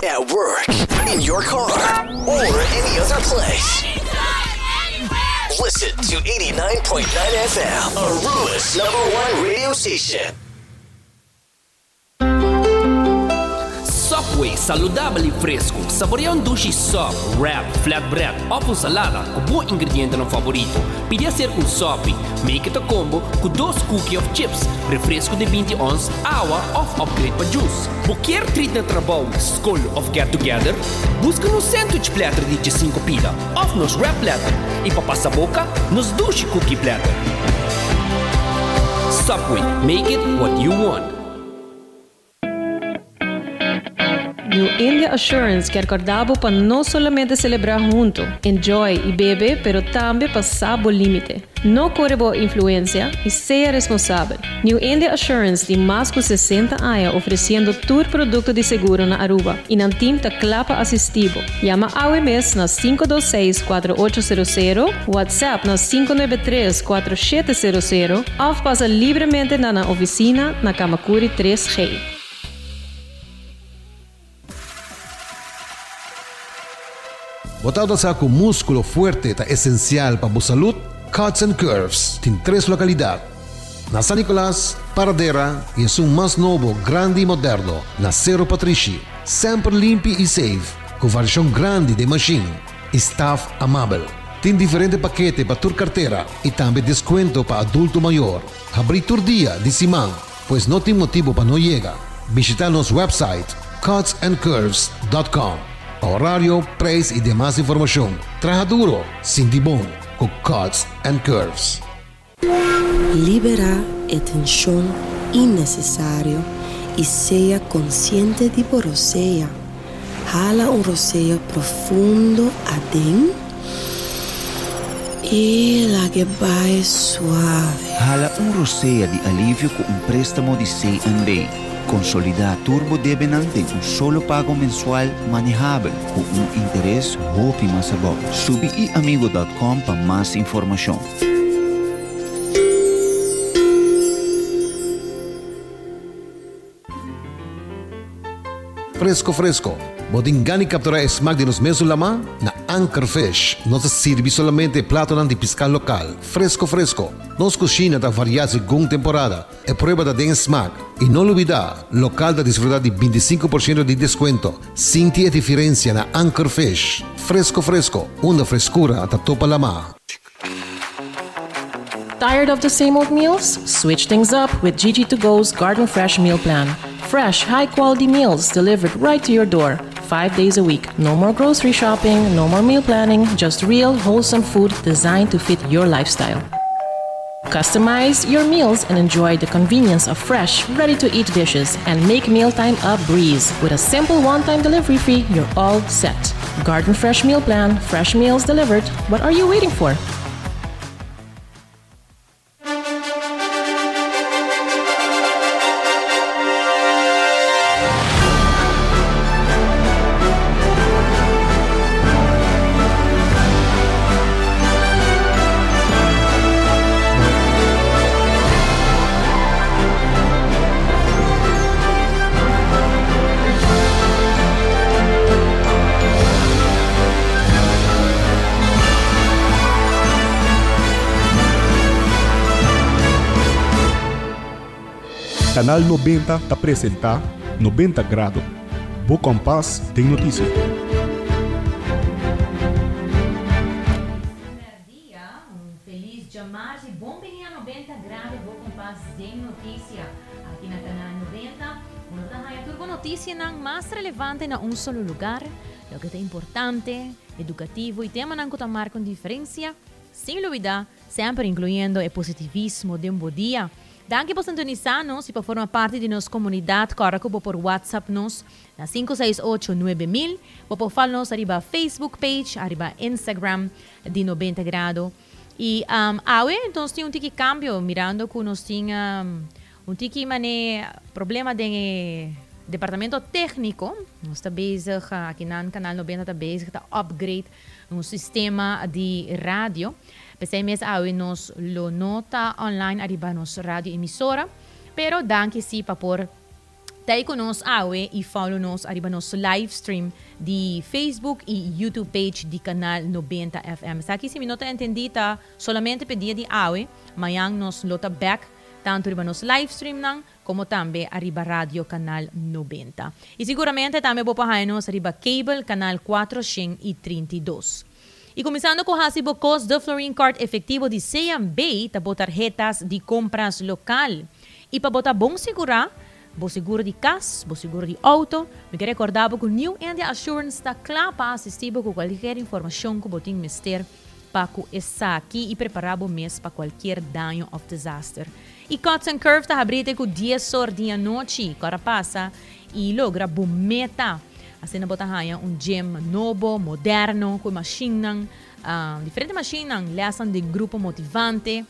at work, in your car, or any other place. Listen to 89.9 FM, Aruba's #1 radio station. Subway, saludable e fresco. Saboreia dushi sub, wrap, flatbread ou salada com bom ingrediente no favorito. Pide ser com sop. Make it a combo com 2 cookies of chips, refresco de 20 ons, água ou upgrade para juice. Qualquer treat na trabalho, school of get together, busca no sandwich platter de 5 pila, ou nos wrap platter. E para passar boca, nos dushi cookie platter. Subway, make it what you want. New India Assurance quer acordar para não somente celebrar junto, enjoy e beber, pero também passar o limite. Não corre boa influência e seja responsável. New India Assurance tem mais de 60 anos oferecendo todo produto de seguro na Aruba e não tem clapa assistivo. Llama AWMS na 526-4800, WhatsApp na 593-4700 ou passa livremente na oficina na Kamakuri 3G. Botado sa com músculo fuerte é essencial para a saúde, Cuts and Curves tem 3 localidades. Na San Nicolás, Paradera e é mais novo, grande e moderno, na Cerro Patrici. Sempre limpo e safe, com versão grande de machine. Staff amável. Tem diferentes paquetes para tua carteira e também desconto para adulto maior. Abrir todo dia de semana, pois não tem motivo para não chegar. Visitar nosso website cutsandcurves.com. Horário, preço e demais informação. Traja duro, sinti bom, com Cuts and Curves. Libera a tensão innecessária e seja consciente de roceia. Jala roceio profundo adentro e la que vai suave. Jala roceia de alívio com préstamo de C&B. Consolidar Turbo Debenante um solo pago mensual manejável com interesse roupa mais bom. Subiamigo.com para mais informação. Fresco. Bodingani capturar smack de nos mesos lama na Anchor Fish. Nos sirve solamente plato de pescar local. Fresco. Nos cozinha da variar según temporada. É prueba da den smack. E não olvidar, local da desfrutar de 25% de desconto. Sinti a diferença na Anchor Fish. Fresco. Uma frescura da topa lama. Tired of the same old meals? Switch things up with GG2Go's Garden Fresh Meal Plan. Fresh, high-quality meals delivered right to your door, 5 days a week. No more grocery shopping, no more meal planning, just real, wholesome food designed to fit your lifestyle. Customize your meals and enjoy the convenience of fresh, ready-to-eat dishes and make mealtime a breeze. With a simple one-time delivery fee, you're all set. Garden Fresh Meal Plan, fresh meals delivered. What are you waiting for? Canal 90 te apresenta 90 Grado. Bo Compass tem notícia. Dia, feliz Jamás e bom dia 90 Grado. Bo Compass tem notícia. Aqui na Canal 90, uma da turbo notícia mais relevante na solo lugar. Lo que é importante, educativo e tema que te marca diferença. Sem dúvida, sempre incluindo o positivismo de bom dia. Danke por sintonizar-nos e por formar parte de nossa comunidade. Corre por WhatsApp nos na 568-9000. Por falar-nos arriba Facebook page, arriba Instagram de 90 Grado. E então tem tiki cambio, mirando que nós tinha tiki problema de departamento técnico. Nós está bezig, aqui no Canal 90 está bezig, está upgrade um sistema de rádio. PCMS nos lo nota online arriba nos radio emisora, pero danke si pa por Tayo ko nos awe i-follow nos arriba nos live stream di Facebook e YouTube page di Canal 90 FM. Sa aqui se minota entendita, solamente pedia di awe, mayang nos lota back tanto arriba nos live stream nang como tambe arriba Radio Canal 90. E seguramente tambe bopahay nos arriba cable Canal 432. E começando com o recibo cost do Florine Card efetivo de CMB, tabo tarjetas de compras local. E para botar bom seguro de casa, bom seguro de auto, me quero recordar que o New India Assurance está claro para assistir com qualquer informação que botem mister para que está aqui e preparar o mês para qualquer dano ou desastre. E Cuts and Curve está abrindo com 10 horas da noite, para passa e logra bom meta. Assim, botar gym novo, moderno, com machine, diferente machine, lesson de grupo motivante.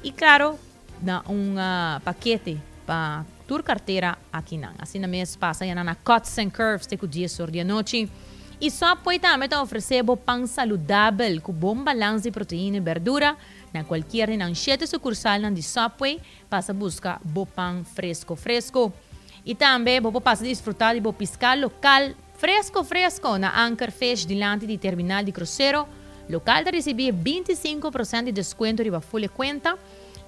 E claro, na paquete para tua carteira aqui não. Assim, na mês passa na Cuts and Curves, com 10 horas da noite. E só pode também oferecer pão saudável com bom balanço de proteína e verdura. Na qualquer na 7 sucursal de Subway, passa buscar pão fresco. E também passa desfrutar de piscar local fresco na Anchor Fish delante do terminal de cruzeiro. Local de receber 25% de desconto de folha conta.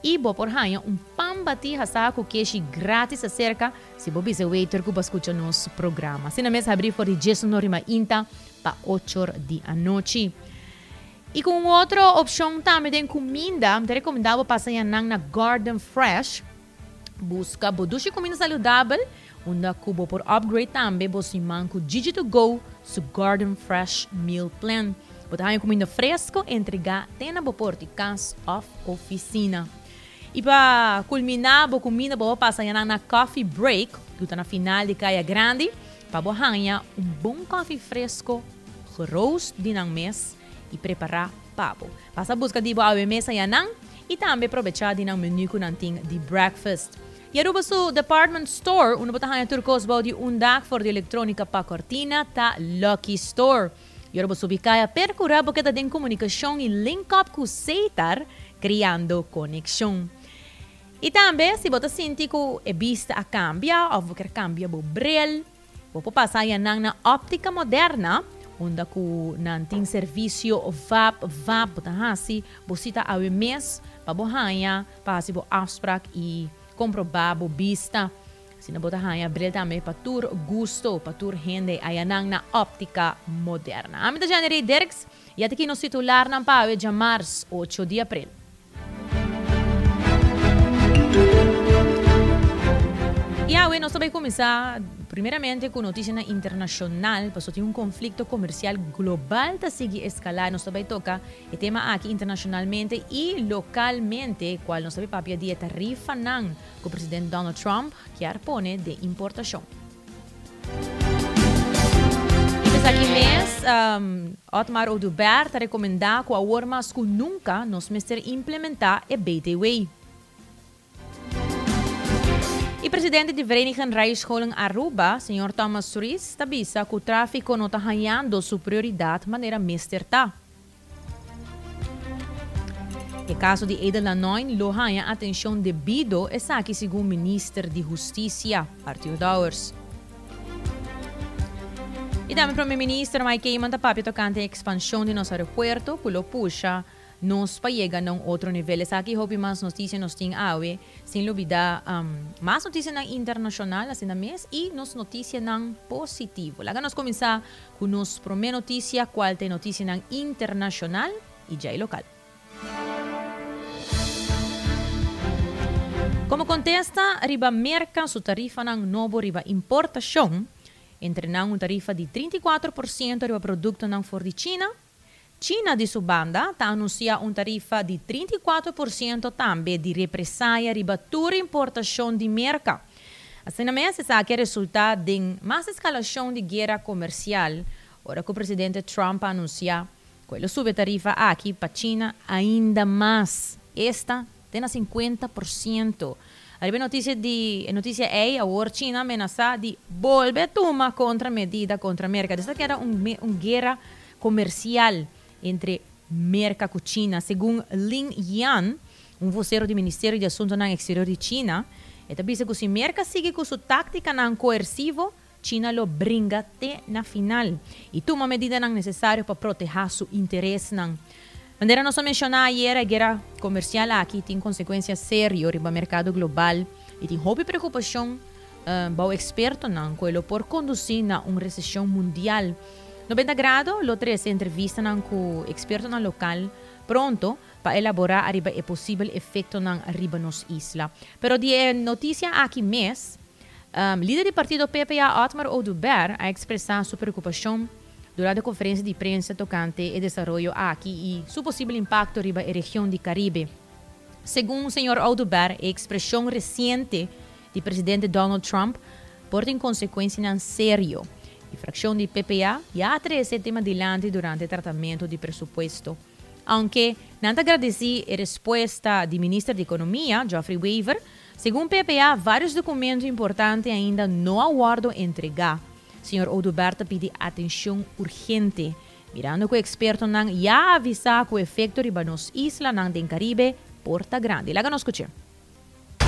E por hanha pão bati hasa com queijo grátis acerca se bobi se waiter que escuta nosso programa. Assim na mesa abrir for de Jason Norima Inta para 8 horas da noite. E com outra opção também tem comida, te recomendava passar na Garden Fresh. Busca bodushi comida saudável, onde cubo por upgrade também você manco Digi2Go su Garden Fresh Meal Plan. Botar comida fresco entregar tem na porta casa of oficina. E para culminar a comida, vou passar na coffee break, que está na final de Caia Grande, para ganhar bom coffee fresco, roast de mês e preparar pabo. Passa a busca de boa mesa e também aproveitar de menu de breakfast. E aruba su department store, onde botar turcos de dag de eletrônica para cortina, tá Lucky Store. E aruba su bicaya percurar porque tem comunicação e link up com Seitar, criando conexão. E também, se você sente que a vista a cambia, ou você cambia o bril, você passar na óptica moderna, onde tem serviço VAP, você está a mês para você fazer a afspraak e comprovar a vista. Se você está a bril também para tur gusto, para tur rende, aí na óptica moderna. A minha Janeiro Dirks, e aqui no titular na Pau de março, 8 de abril. E agora nós vamos começar primeiramente com notícia internacional, porque tem conflito comercial global que sigue escalar. Nós vamos tocar o tema aqui internacionalmente e localmente, qual nós vamos papia de tarifa que o presidente Donald Trump quer pôr de importação. E aqui mês, Otmar Oduber está recomendando que a formas que nunca nós vamos implementar é BTW. E presidente de Verenigde Rijkscholen Aruba, Sr. Thomas Suris, está avisa que o tráfico não está ganhando sua prioridade de maneira mesterta. O caso de Eda Lanoin lo ganha atenção devido a essa que segundo o ministro de Justiça, Arthur Dowers. E também o primeiro-ministro Mike Keyman está papito tocante a expansão de nosso aeroporto, que lo puxa nos para chegar a outro nível. Essa aqui houve mais notícias nos tem awe, sem dúvida, mais notícias internacional assim na mês e nos notícias positivo. Lá nós começar com nos primeira notícia, qual tem notícia internacional e já local. Como contesta, riba merca sua tarifa ng novo riba importação, entre uma tarifa de 34% riba produto ng for de China. China, de sua banda, está anunciando uma tarifa de 34% também de represália riba toda importação de merca. Assim, na mesa, essa é resultado de mais escalação de guerra comercial. Ora que o presidente Trump anuncia que ele sube tarifa aqui para a China ainda mais. Esta tem 50%. A notícia é a China ameaça de volver a tomar medida contra a América. Esta que era uma guerra comercial entre América e China. Segundo Lin Yan, voceiro do Ministério de Assuntos Exteriores de China, Esta bisa que si merca sigue con su táctica nan coercivo, China lo bringa te na final e toma medida nan necessário para proteger su interés nan. Maneira nós mencionar ayer, a guerra comercial aqui tem consequências sérias no mercado global e tem hobby preocupação para o experto nan coelho por conduzir na uma recessão mundial. 90 grados, lo 13 entrevista nan com experto nan local pronto para elaborar arriba o possível efeito nan arriba nos isla. Pero de notícia aqui mês, líder do partido PPA, Otmar Oduber, a expressar sua preocupação durante a conferência de prensa tocante o desenvolvimento aqui e seu possível impacto arriba a região do Caribe. Segundo o senhor Oduber, a expressão recente do presidente Donald Trump porta em consequência sério. A fração de PPA já traz esse tema adiante durante o tratamento de presupuesto. Aunque não agradeci a resposta do ministro da Economia, Geoffrey Weaver, segundo PPA, vários documentos importantes ainda não aguardam entregar. O senhor Oduberto pede atenção urgente, mirando que o experto não já avisa que o efeito riba nos islas do Caribe porta grande. Lá nos escutar.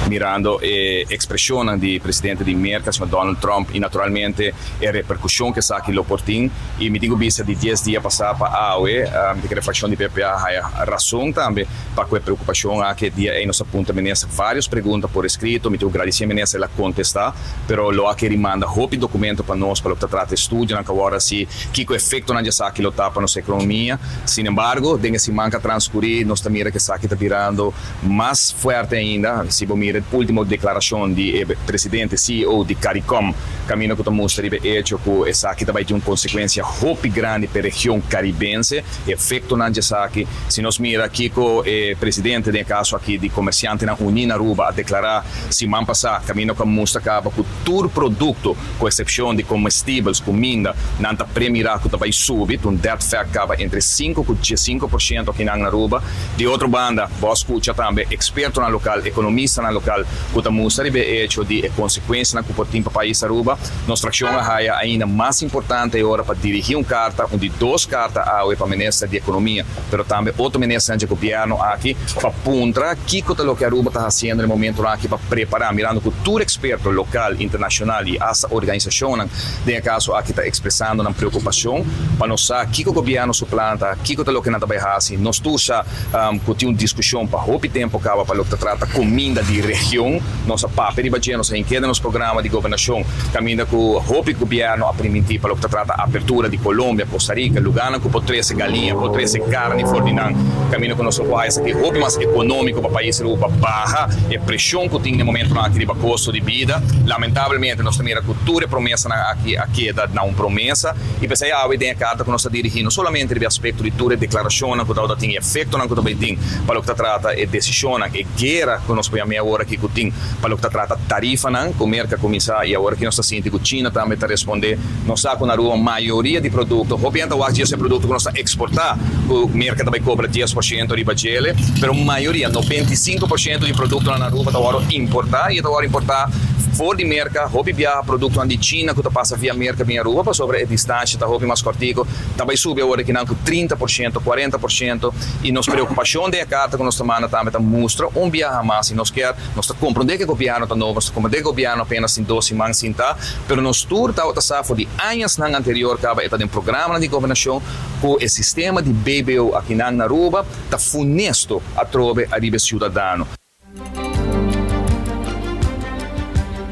Mirando a expressão do presidente de América, o Donald Trump, e naturalmente a repercussão que está aqui no Portim. E me digo vista de 10 dias passar para a AUE, a reflexão de PPA a razão também para que a preocupação que dia aí nos aponta menessa várias perguntas por escrito, me digo agradecer menessa ela contestar, pero lo que rimanda hope documento para nós para o que trata estudo na agora se que o efeito na já que lo tapa nossa economia. Sin embargo, dengue se manca transcurrir, nós também que está aqui está virando mais forte ainda, se vamos a última declaração do presidente CEO de CARICOM, caminho que mostra que hecho que essa aqui vai ter uma consequência muito grande para a região caribense, efeito na essa aqui, se nós mira aqui que o presidente de caso aqui de comerciante na União Aruba a declarar se man passar caminho que mostra que todo produto, com exceção de comestíveis, comida, não está premirar que vai subir, that fact acaba entre 5 e 5% aqui na Aruba. De outra banda, vos escuta também experto na local, economista na local, que mostra que hecho de consequência na comportamento para o país Aruba. Nossa ação é ainda mais importante agora para dirigir uma carta, onde 2 cartas para o ministro de Economia, mas também outro ministro de governo aqui para apontar o que Aruba está fazendo no momento aqui para preparar, mirando que todo experto local, internacional e essa organização, de caso aqui está expressando uma preocupação para nós saber o governo suplanta, o que não vai fazer. Nós todos temos uma discussão para o tempo para o que trata comida de região, nossa papel de nossa enquete nos programas de governação, caminha com o governo a permitir para o que trata a abertura de Colômbia, Costa Rica, Lugana, que pode trazer galinha, pode trazer carne fordinan, caminha com o nosso país que é mais econômico para o país Aruba barra e pressão que tem no momento aqui de custo de vida. Lamentavelmente, nós temos a cultura promessa aqui da uma promessa e pensei a tem carta que nós dirigindo somente no aspecto de toda declaração que tem efeito na que também tem para o que trata e decisão e guerra que nós podemos agora aqui que tem para o que trata tarifa não com merca começar e agora que nós está sentindo que China também está responder nós saco na rua a maioria de produtos obviamente o esse produto que nós está exportar o merca também cobra 10% de bagele mas a maioria 95% de produto na rua está agora importar e está agora importar fora de merca, hobby viaja produto de China que passa via merca via rua para sobre a distância tá hobby mais cortico também sube agora que não 30%, 40% e nos preocupação de carta que nós tomamos também mostra viaja mais e nós quer nós compreender que o governo está novo, nós compreender que o governo apenas em 12 semanas está, pero nós tour tá outra safra de anos na anterior acaba está em programa de governação com o sistema de BBO aqui na Aruba está funesto a trove a ribe cidadano.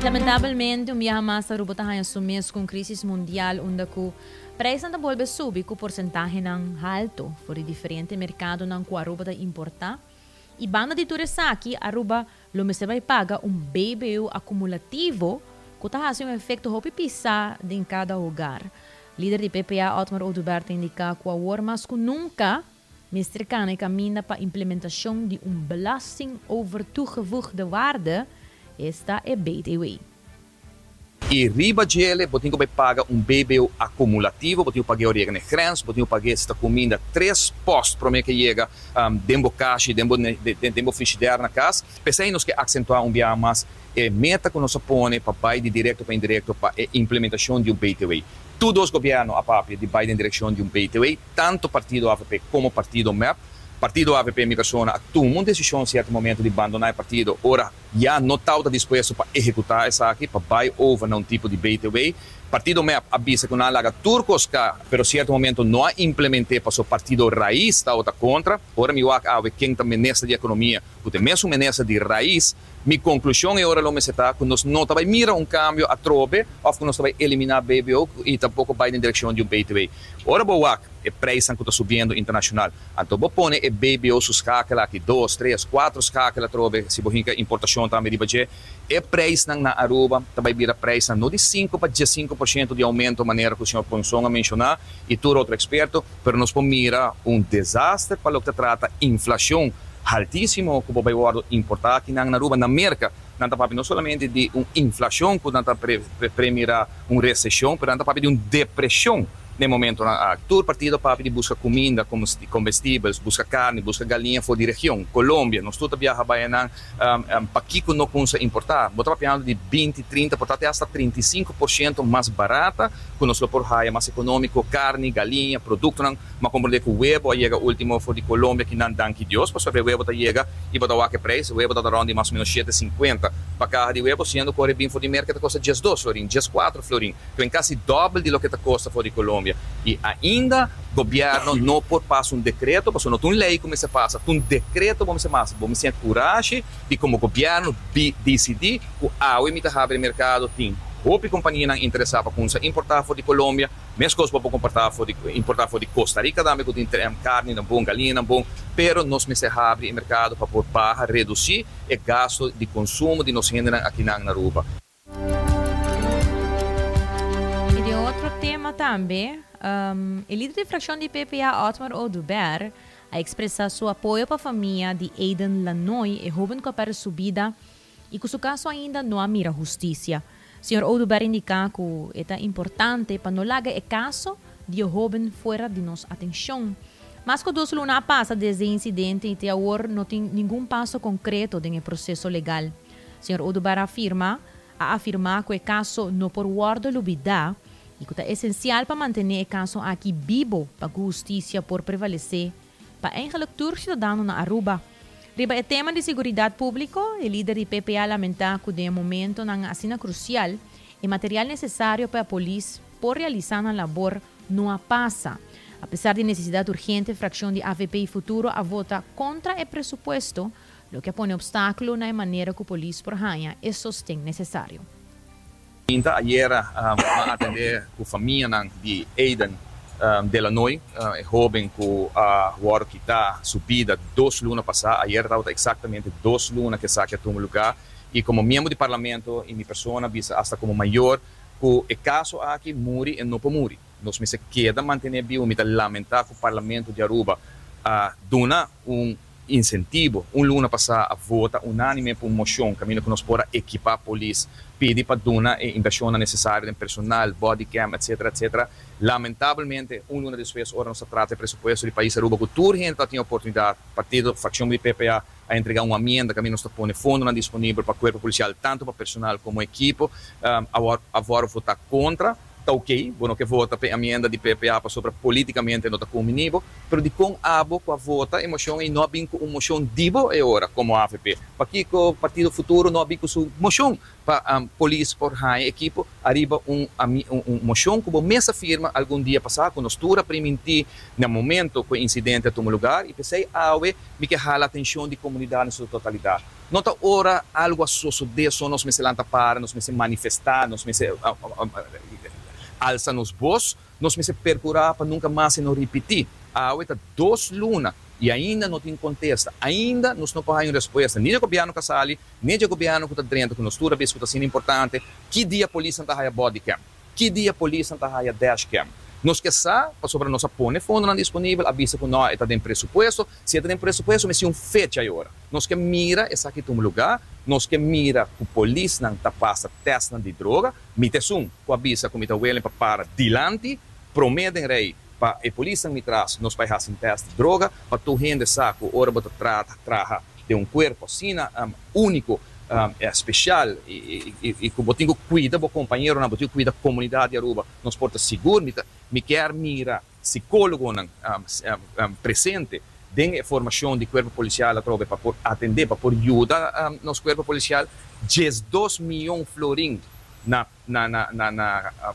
Lamentavelmente, viaja mais a Aruba está assumir com crise mundial onde o preço não volve subir com porcentagem alto por diferentes mercados na que a Aruba está importar. E banda de turistas aqui, Aruba, lo me se vai pagar BBU acumulativo que está fazendo efeito hopi pisar em cada lugar. Líder de PPA, Otmar Oduber, indica que a war mais que nunca Mr. Kane caminha para a implementação de belasting over toegevoegde waarde. Esta é BTW. E riba dele, botinho vai pagar BBU acumulativo, botinho pagar a origem grãos, botinho pagar esta comida 3 postos para mim que chega dembo caixa, dembo frigideira na casa. Pensei nos que acentuar dia mais meta que nós põe para vai de direto para indireto para a implementação de BTW. Todos os governos a papel de vai em direção de BTW, tanto partido AVP como partido MEP. Partido AVP, minha persona, tomou uma decisão em certo momento de abandonar o partido. Ora, já não está disposto para executar isso aqui, para buy over num tipo de BTW. Partido me avisa que não há turcos, pero certo momento não implementei para o partido raiz está outra contra. Ora me acho quem está ministro de economia, que tem mesmo ministro de raiz. Minha conclusão é ora me está que nós não vai mirar cambio a trobe, ou que nós vai eliminar BBO e tampouco vai na direção de BTW. Ora boa é preço que está subindo internacional. Então vou pôr é BBO sus cácala aqui 2, 3, 4 cácala trobe se você importação também de budget. É preço na Aruba, também vira preço não de 5 para 15% de aumento, maneira que o senhor Ponson a mencionar, e todo outro experto, mas nós podemos mirar desastre para o que trata inflação altíssimo que vai importar aqui na Aruba, na América, não somente de inflação, que não premira recessão, mas também de depressão. No momento, todo partido para buscar comida, combustíveis, busca carne, busca galinha fora de região. Colômbia, nós todos viajamos para aqui que não conseguimos importar. Botamos falando de 20, 30, portanto, até 35% mais barata, que nós por raia mais econômico, carne, galinha, produto. Mas como que o huevo chega o último fora de Colômbia, que não dá que Deus, para o huevo chega e vai dar que preço, o huevo está dando mais ou menos 7,50 para cada de huevo, sendo que o bem fora de mercado custa 12 florim, 14 florim, que é quase dobro de lo que custa fora de Colômbia. E ainda o governo não por passa decreto, porque não tem lei como se passa, tem decreto como se passa, vamos ter coragem de como o governo decidir que a emita abre mercado tem outra companhia não interessava com importar fora de Colômbia, mesmo coisa para importar fora de Costa Rica, também que tem carne não bom, galinha não bom, pero nós me abre mercado para por barra reduzir o gasto de consumo de nós gente aqui na Aruba. Outro tema também, o líder de fração de PPA, Otmar Oduber, a expressar seu apoio para a família de Aiden Lanoy e jovem que para subida e que seu caso ainda não há mira justiça. O senhor Oduber indica que é importante para não largar o caso de o jovem fora de nossa atenção. Mas que 2 lunas passa desde o incidente e até agora não tem nenhum passo concreto no processo legal. O senhor Oduber afirma que o caso não por guarda lubida e que é essencial para manter o caso aqui vivo para que a justiça por prevalecer para engelektur cidadão na Aruba. Riba o tema de segurança pública, o líder de PPA lamenta que de momento não assina crucial e material necessário para a polícia por realizar a labor não passa. Apesar de necessidade urgente, a fração de AVP e futuro a vota contra o presupuesto, o que põe obstáculo na maneira que a polícia por ganha e sostém necessário. Ayer atender com a família de Aiden Delanoy, jovem que agora que está subida 2 lunas passadas, ayer estava exatamente 2 lunas que saque a um lugar, e como membro do parlamento e minha pessoa visa hasta como maior, que o caso aqui muri e não pode muri. Nós me se queda manter vivo, me lamentar que o parlamento de Aruba dona incentivo, luna passada a vota unânime por moção, caminho que nós podemos equipar a polícia, pedir para donar a inversão necessária em personal, body cam, etc, etc. Lamentavelmente, luna depois, ora nós trata o presupuesto do país Aruba, que toda gente tem a oportunidade, partido, facção de PPA, a entregar uma emenda, caminho nós põe fundo não disponível para o corpo policial, tanto para personal como equipo, agora votar contra. Está ok, bueno que vota a emenda de PPA para sobre politicamente não está comigo, mas de com abo com a vota emoção e não bem com emoção divo é hora como a AFP. Para que o partido futuro não bem com sua emoção para a polícia por a equipe arriba moção que o mesa firma algum dia passar com nós tura permitir no momento que o incidente toma lugar e pensei me que jala a atenção de comunidade na sua totalidade. Não está hora algo suceder só nós me se lanta para nós me se manifestar nós me se alça nos voz, nós me se percurar para nunca mais se não repetir. Há 2 lunas e ainda não tem contesta, ainda nós não temos resposta, nem o governo que sali, nem o governo que está dentro, que nós tudo vez que está sendo importante, que dia a polícia está a body cam, que dia a polícia está a dash cam. Nós que sabe, para sobre nossa pone fundo não disponível, avisa que não está dentro presupuesto, se está dentro presupuesto, mas se fecha agora. Nós que mira essa aqui um lugar, nós que mira que a polícia não está passa teste de droga, mitesum, que avisa que está willing para dilante, prometem rei, para a polícia me traz, nós vai fazer teste de droga, para tu gente saco, ora bota trata de corpo assim, único, especial e que eu tenho cuida do companheiro, eu tenho cuida da comunidade de Aruba, nós porta seguro, me quer mira psicólogo presente, den formação de corpo policial a trove para atender, para por ajuda nos corpo policial, 2 milhões florim na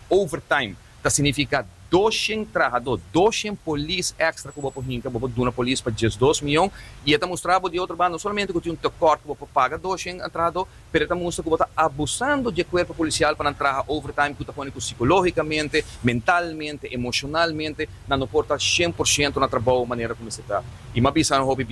overtime, tá significa 200 trabajadores, 200 polícia extra que vou hinka, vou dar uma polícia para 2 milhões, e está mostrando de outro lado, não somente que tem um corte que vou pagar 200 trabajadores, mas está mostrando que vou estar abusando do corpo policial para entrar overtime, que está falando psicologicamente, mentalmente, emocionalmente, não porta 100% na trabalho, maneira como se está. E uma vez não houve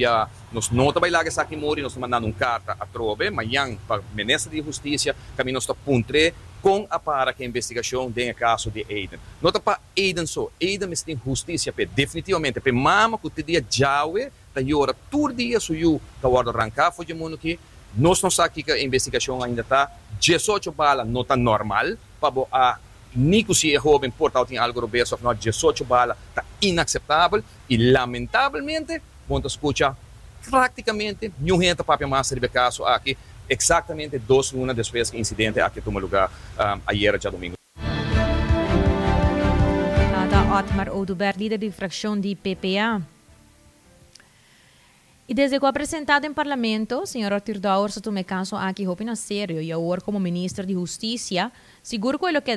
nós não trabalhamos essa aqui mori, nós mandando carta a trove, amanhã para o Ministro de Justiça, caminho está puntre com a para que a investigação tem o caso de Aiden. Nota para Aiden só, Aiden me tem justiça, definitivamente, para mama que o dia jaue, da hora todo dia suiu da hora arrancar, foi de mundo que nós não sabemos que a investigação ainda está, 18 balas não está normal, para a Nico se é jovem, portal tem algo obeso, afinal 18 balas está inaceitável e lamentavelmente, vamos escutar praticamente nenhum gente para mais de caso aqui, exatamente 2 lunas depois que o incidente aqui tomou lugar ayer, já domingo. Otmar Oduber, líder de fracção de PPA. E desde que apresentado em parlamento, o senhor Arthur Dowers tomou caso aqui na sério e agora como ministro de Justiça, seguro que lo que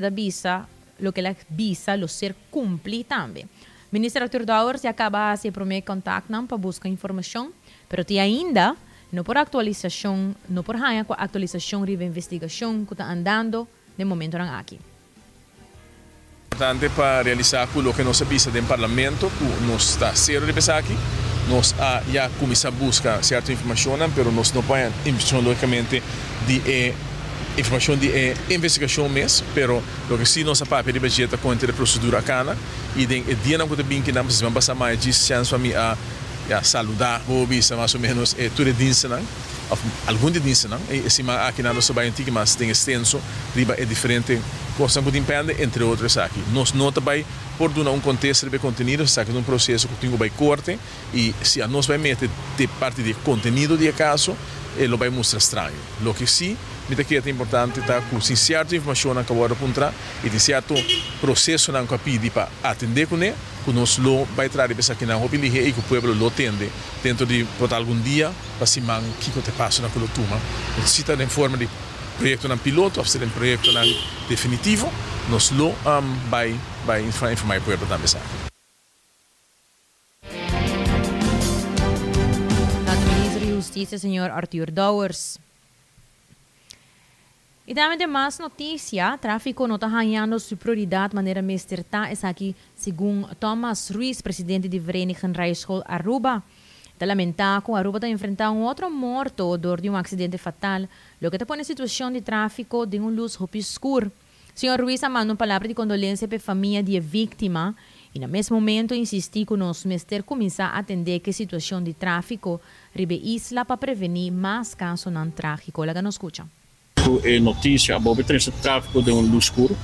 la visa lo ser cumpli também. Ministro Arthur Dowers acaba de prometer contato para buscar informação, pero ainda não por atualização, não por atualização de investigação que está andando no momento aqui. Importante para realizar o que nós avisa do parlamento, que nós está sério de pensar aqui, nós já começamos a buscar certa informação, mas nós não podemos informação logicamente de informação de investigação mesmo, pero lo que sim nós papel de budget com a procedura cana e de dia não que bem que não precisamos passar mais de chance para mim a saludar, visa mais ou menos tudo diensten não, algum de diensten não, e se mais aqui na nossa bairro antigo mas tem extenso, riba é diferente, coisa que depende entre outras aqui. Nós não também por dar contexto de conteúdo, sabe que um processo que tem vai corte e se a nós vai meter de parte de conteúdo de caso, ele vai mostrar estranho. Lo que sim, que é importante tá com certa informação na cabora puntra e de certo processo na capidi para atender com ele, que nós lo vai trazer para que na hobby e que o povo lo atende dentro de por algum dia para se man que te passa na colotuma. Necessita em forma de projeto na piloto, ou ser um projeto na definitivo, nós lo vai informar o povo também sabe. Ministro de Justiça, senhor Arthur Dowers. E também de mais notícia, tráfico não está ganhando sua prioridade de maneira mais certa, é aqui, segundo Thomas Ruiz, presidente de Vereniging Rijschool Aruba. Está lamentado que Aruba está enfrentando outro morto de um acidente fatal, o que está põe a situação de tráfico de luz obscura. Senhor Ruiz manda uma palavra de condolência para a família de vítima e, no mesmo momento, insistiu que nós mestre começar a atender que a situação de tráfico ribe isla para prevenir mais casos não trágicos. Lá que nos escuta. Notícia sobre o tráfico de luz escura.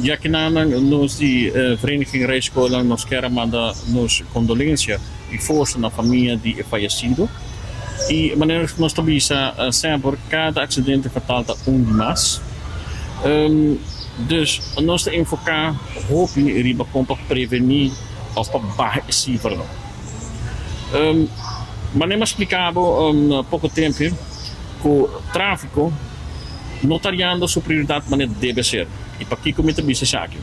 Já que nós de Vereniging Rijschool nós queremos mandar nos condolência e força na família de falecido. E maneira que nós também sempre cada acidente fatal está demais. Dus nós temos que focar hoop riba para prevenir ou para baixar esse valor. Mas nem explicava há pouco tempo que o tráfico não está dando sua prioridade de maneira deve ser. E para que comenta bem essa aqui.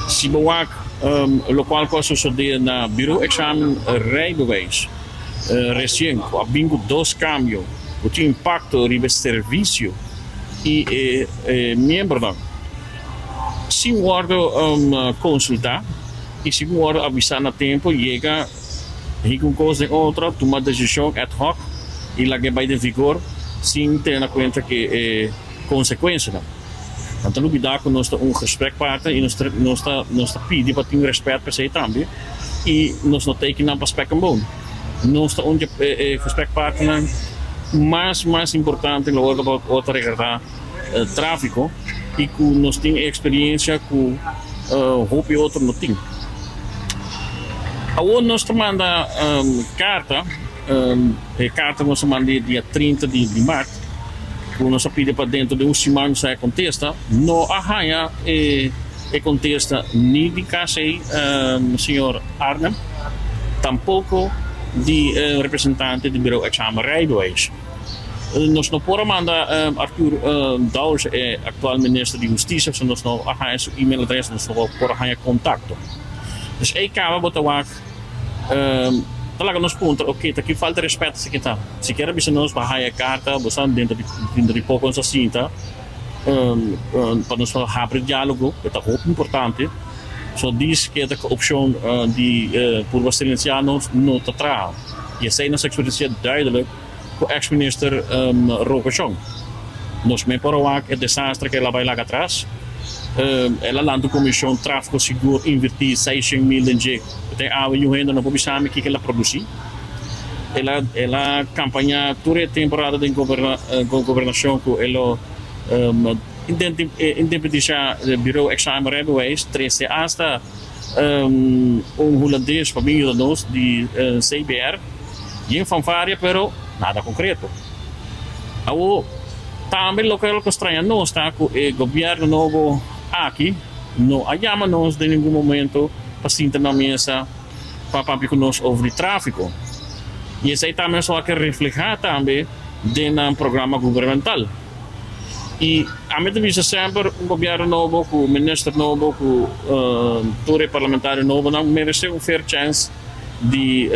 Se boak local que sucede na bureau examen rijbewijs recém com bingo 2 caminhos o tinha impacto ribe serviço e membro não se guarda consultar e se guarda avisar na tempo chega e com coisa outra tomar decisão ad hoc e lá que vai de vigor sem ter na conta que consequência não. Então não dá que nós temos respeito para e nós pedimos para ter respeito para si também e nós não temos que não aspecto bom. Nós temos respeito para mais importante logo para outra regrar tráfico e que nós temos experiência com roupa outro não tem. Agora nós manda carta nós manda dia 30 de março. Quando nós pedimos para dentro de semana se contesta, não arranha e contesta ni di KC, signor Arnhem, tampoco di representante del Bureau Examen Rijbewijs. Nós não podemos mandar Arthur Douwers, atual ministro de Justiça, se nós não arranjamos seu e-mail adres, nós não podemos arranjar contato. Dus aí acaba botawak, talaga nos punto, ok, aqui falta respeito se kita. Se quer bisa nós bahaya carta, bosan dentro de pouco nós cinta, para nós abrir diálogo, que é muito importante. So diz que a opção de por silenciar-nos não está atrás. E essa é nossa experiência duidelijk com o ex-minister Roquechon. Nós me paramos que o desastre que ela vai lá atrás. Ela lançou a comissão tráfico seguro invertir 600 mil em jeito. Tem a ainda não pode saber que ela produz. Ela campanha toda a temporada de governação com ela independência do Bureau Examen Rijbewijs 13 hasta holandês família de nós de CBR e em fanfária, pero nada concreto. Ao também local que estranha nós está com o governo novo aqui não chama nós de nenhum momento para sentar na mesa para falar com nós sobre tráfico. E isso aí também só que refletir também dentro do programa governamental. E a minha vista sempre governo novo, com o ministro novo, com o parlamentar novo, não merece fair chance de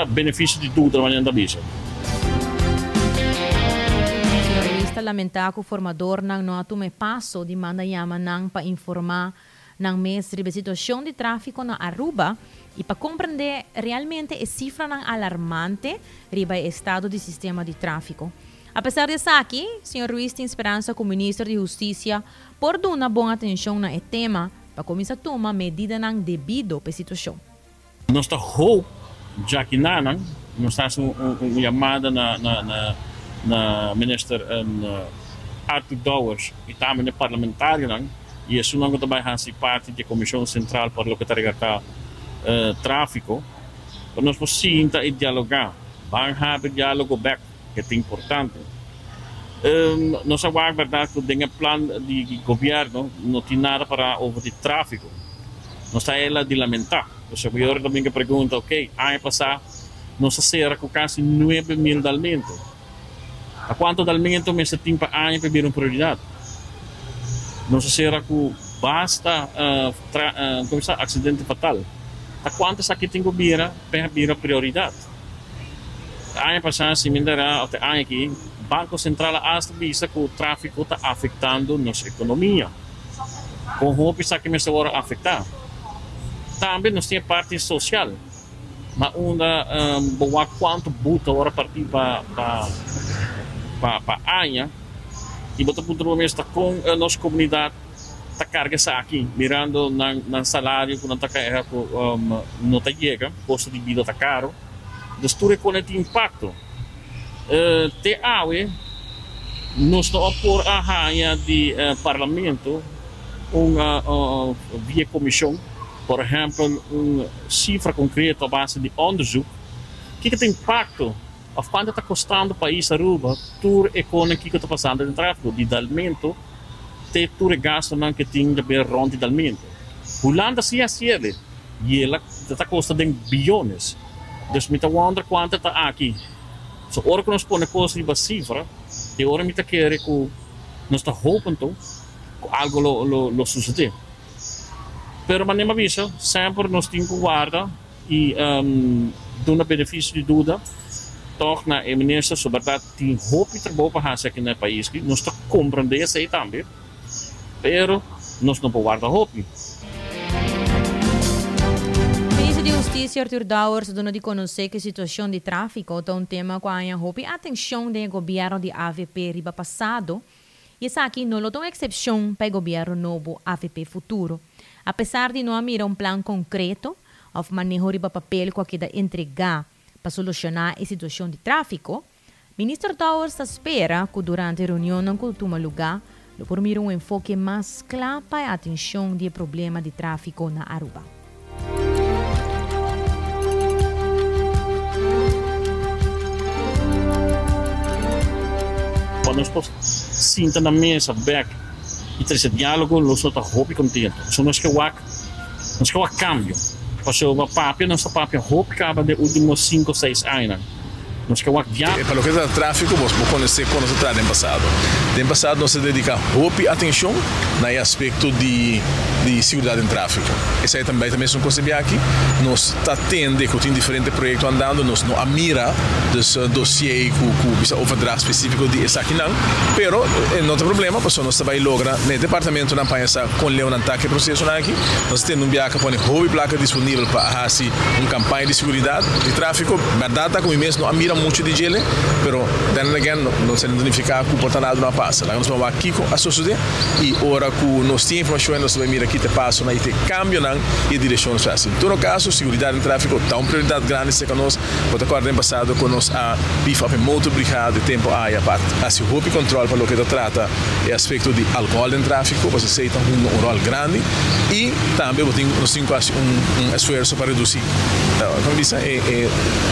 benefício de tudo da manhã da visa. Lamentar que o formador não tome passo de mandar chamar para informar ng mês sobre a situação de tráfico na Aruba e para compreender realmente a cifra alarmante sobre o estado do sistema de tráfico. Apesar disso aqui, o Sr. Ruiz tem esperança que o Ministro de Justiça por dar uma boa atenção no tema para começar a tomar medidas devido para a situação. Nós estamos hope, já que nós estamos uma chamada na Minister Arthur Douwers e também na parlamentar e isso não também faz parte da Comissão Central para o que está tráfico. Nós precisamos dialogar, vamos ter diálogo back, que é importante. Nós sabemos verdade que o plano de governo não tem nada para over de tráfico. Nós estamos de lamentar. O senhor também pergunta, ok, ano passado nós será com quase 9 mil dalmentos. A quanto dalmento me tem para ano para vir uma prioridade? Não será que basta acidente fatal. A quantas aqui tem que vir para prioridade? Ano passado, se me dará até ano aqui, o Banco Central hasta visa que o tráfico está afetando nossa economia. Com o que que me está afetar. Também nós temos parte social. Mas boa quanto buta agora partir para Anha e botar por outro mês com a nossa comunidade tá carga aqui mirando na salário quando tá carga não tá chega custo de vida tá caro das tudo com esse impacto te awe nós não por a rainha de parlamento uma via comissão por exemplo cifra concreta base de onderzoek que tem impacto of quanto está custando o país Aruba, tudo econômico que está passando no tráfico de dalmento, tem tudo gasto que tem de ver ronde de dalmento. Holanda se acende e ela está custando bilhões. Então, me está wonder quanto está aqui. So, ora que nós põe coisa de cifra, e ora me está querendo que nós está hopando que algo lo suceder. Pero mas nem avisa, sempre nós temos que guardar e dar benefício de dúvida. Toch na minister so verdade tem hope de trabalho para fazer aqui no país que nós compreender isso aí também, pero nós não podemos guardar hope. Ministro de Justiça Arthur Douwers dona de conhecer que a situação de tráfico é um tema com a hope atenção do governo de AVP riba passado e essa aqui não é uma exceção para o governo novo AVP futuro. Apesar de não haver plano concreto ou manejo riba papel com a que da entregar para solucionar a situação de tráfico, Ministro Douwers espera que durante a reunião que toma lugar, lo permite enfoque mais claro para a atenção do problema de tráfico na Aruba. Quando nós sentamos na mesa, back, e ter esse diálogo nós está roupa contento. Então nós que o cambio. Porque o papel nossa papel roupa acaba de últimos 5 ou 6 anos. Para lo que es el tráfico, vos conocés con nosotros en pasado. En pasado nos se dedica mucha atención en el aspecto de seguridad en tráfico. Esa es también un concepto aquí. Nos atende con diferentes proyectos andando, nos no mira dos dossier con overdracht específico de esa aquí, pero no hay problema, pues nos va a lograr en el departamento de Paisa con un ataque proceso aquí. Nos tenemos un viaje con hobby placa disponible para hacer una campaña de seguridad de tráfico. Verdad, como mesmo no mira mucho de gele, pero then again no se identifica que o nada não passa. Lá nós vamos aqui com a sociedade e ora que nós temos informação nós vamos mirar aqui te passa na te cambio não e direção nos faz. Em todo caso, segurança em tráfego tá uma prioridade grande se conosco. Pode acordar passado com nós a beef up motor brigada de tempo aí a parte. Assim o controle para o que trata é aspecto de álcool em tráfego, você aceita rol grande e também nós temos quase esforço para reduzir como diz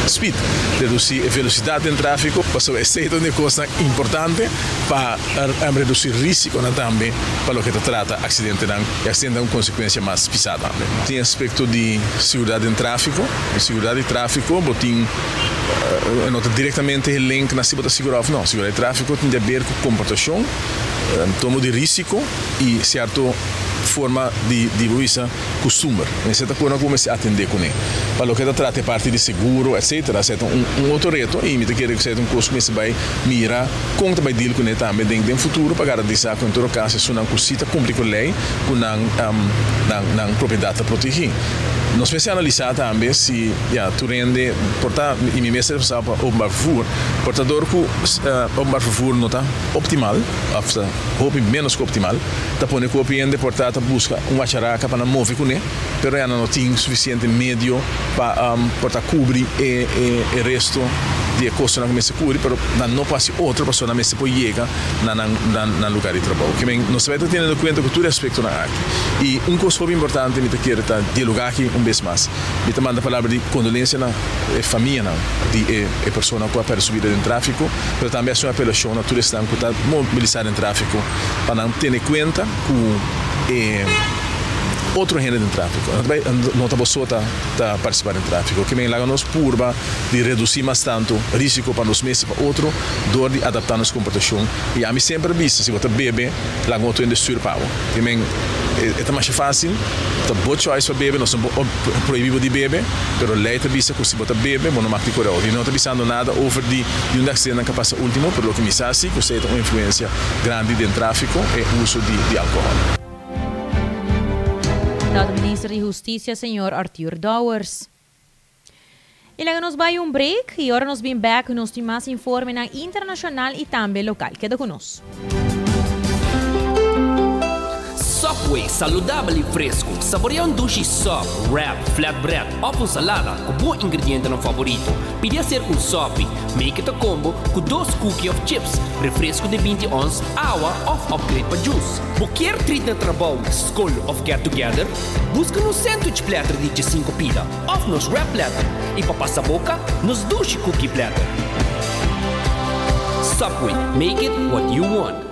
speed, reduzir velocidade em tráfego, porque esse é uma coisa importante para reduzir risco também para o que trata acidente e acidente é uma consequência mais pesada. Tem aspecto de segurança em tráfego, segurança de tráfego, tem diretamente o link na segurança não, segurança de tráfego tem a ver com comportação, tomo de risco e certo forma de consumer. Essa é a coisa como se atender com ele. Para o que trata parte de seguro, etc. É outro reto e me quer que seja coisa que se vai mirar como vai deal com ele também dentro do futuro para garantir que em todo caso é uma coisa cumprir com a lei com a propriedade protegida. Nós vamos analisar também se tu rende portar e me mesmo para openbaar vervoer, portador que openbaar vervoer não está optimal, ou menos que optimal, tá põe que o cliente portar busca uma characa para mover com ele, pero já não tem suficiente meio para portar cobrir e resto de coisa não começa a cobrir, pero não passa outra pessoa na mesa pode chegar na lugar de trabalho. Que bem, nós vamos ter em conta que todo aspecto na aqui. E coisa muito importante me quer dialogar aqui vez mais. Me manda a palavra de condolência na família de pessoa que vai subir em tráfico, mas também é uma apelação na toda esta que está mobilizada em tráfico para não ter em conta que outro gênero de tráfico. Não está pessoa tá participar em tráfico. Que bem lá nós purba de reduzir mais tanto risco para nós mesmos para outro, dor de adaptar nossa comportação. E a mim sempre visto se você bebe lá outro indústria pau. Que bem é mais fácil. Tá boa choice para beber, nós somos proibido de beber, pero lei tá vista que se você bebe, não marca correto. E não está pensando nada over de um acidente que passa último, pelo que me sabe que você tem uma influência grande de tráfico e uso de álcool. O ministro de Justiça, senhor Arthur Douwers. E logo nos vai break e agora nos vem back nos tem mais informe na internacional e também local. Queda conosco. Subway, saudável e fresco. Saboreia duche soft, wrap, flatbread, ou salada com bom ingrediente no favorito. Pide ser sop, make it a combo com 2 cookies of chips, refresco de 20 ons, água ou upgrade para juice. Qualquer treat na trabalho, school of get together, busca no sandwich platter de 5 pila, ou nos wrap platter, e para passar boca, nos duche cookie platter. Subway, make it what you want.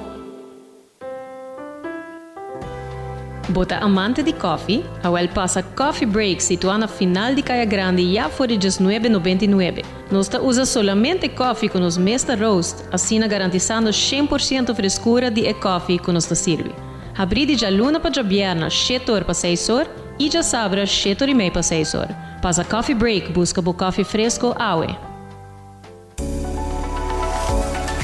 Bota amante de coffee, a passa Coffee Break situado na final de Caia Grande já por $19,99. Nós usa solamente coffee com os mesta roast, assim garantizando 100% frescura de coffee que nos serve. Abri de luna para viernes, 7 horas para 6 horas, e já sabra 7 horas e meia para 6 horas. Passa Coffee Break, busca o coffee fresco, aue.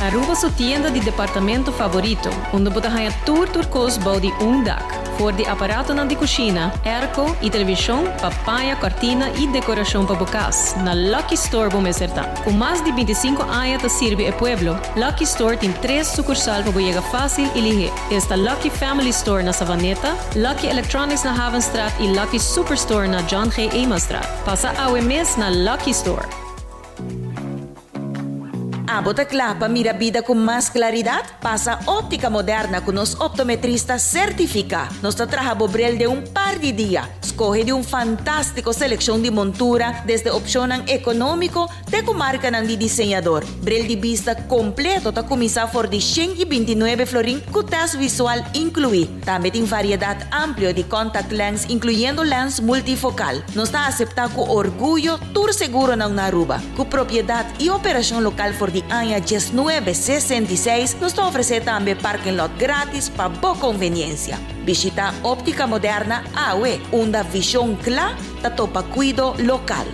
Aruba sua tienda de departamento favorito, onde você ganha tudo bau de dak, for de aparato de cozinha, airco e televisão, papaya, cortina e decoração para bocas. Na Lucky Store vamos acertar. Com mais de 25 anos te serve o pueblo, Lucky Store tem 3 sucursais para chegar fácil e ligeiro. Está Lucky Family Store na Savaneta, Lucky Electronics na Havenstraat e Lucky Superstore na John G. Emastraat. Passa ao mês na Lucky Store. Abota clapa mira vida con más claridad. Pasa óptica moderna con los optometristas certifica. Nos trabaja bobrel de un par de días. Escoge de un fantástico selección de montura desde opción económico de comarca de diseñador. Brel de vista completo ta comisa for de 129 florín con test visual incluido. También tiene variedad amplio de contact lens incluyendo lens multifocal. Nos está aceptado con orgullo tour seguro na Aruba. Con propiedad y operación local for de año 1966 nos ofrece también parking lot gratis para boa conveniencia. Visita Óptica Moderna AWE, una visión clara de topa cuido local.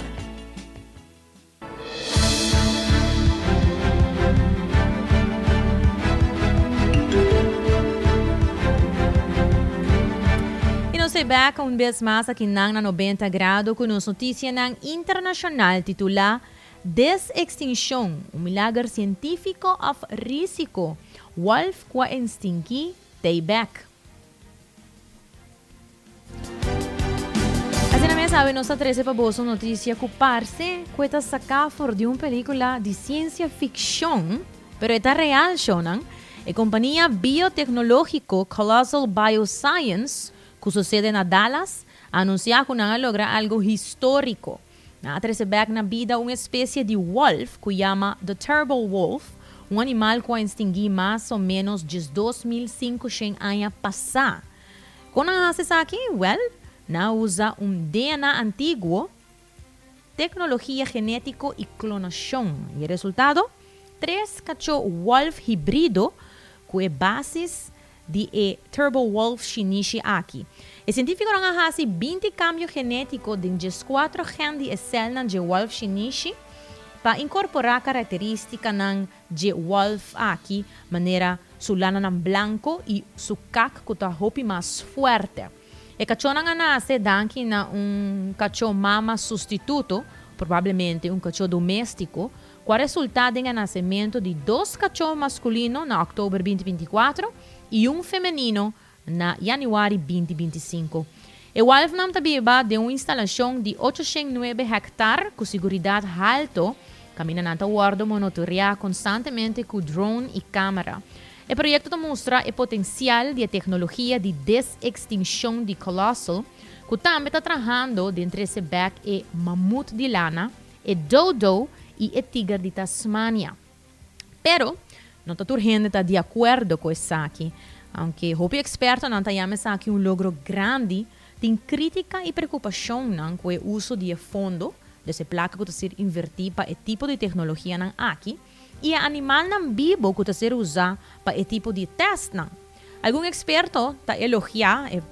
E nos back un vez más aqui na 90 graus com nos notícia na internacional titular Desextinção, milagre científico of risiko. Wolf qua extinguir Tayback. Assim na mesa sabe nossa 13 para boa notícia que parece que está sacada fora de uma película de ciência ficção, pero está real, shonan. A companhia biotecnológica Colossal Bioscience, que sucede na Dallas, anunciou que não logra algo histórico. Atrás back na vida uma espécie de wolf que chama The Turbo Wolf, um animal que extinguiu mais ou menos de 2.500 anos passar. Quando se aqui, na usa DNA antigo, tecnologia genética e clonação. E o resultado? 3 cachorros wolf híbrido que é bases de Turbo Wolf chinese aqui. O científico não faz 20 cambios genéticos de 4 genes de células de Wolf chinese para incorporar características de Wolf aqui, maneira sulana ng blanco e su cac que está mais forte. O cachorro não nasce daqui na cachorro mama substituto, provavelmente cachorro doméstico, com o resultado do nascimento de 2 cachorros masculinos na outubro 2024 e feminino na januário 2025. O Wolf não está de uma instalação de 809 hectares com segurança alta, camina na guarda monitorear constantemente com drone e câmera. O projeto mostra o potencial de tecnologia de desextinção de Colossal, que também está trabalhando dentro desse back e mamute de lana, e dodo e o tigre de Tasmania. Pero, não está toda gente de acordo com isso aqui. Aunque o experto não está aqui logro grande, tem crítica e preocupação com o uso de fundo desse placa que está sendo invertido para o tipo de tecnologia aqui e o animal vivo que está sendo usado para o tipo de teste. Algum experto está elogiando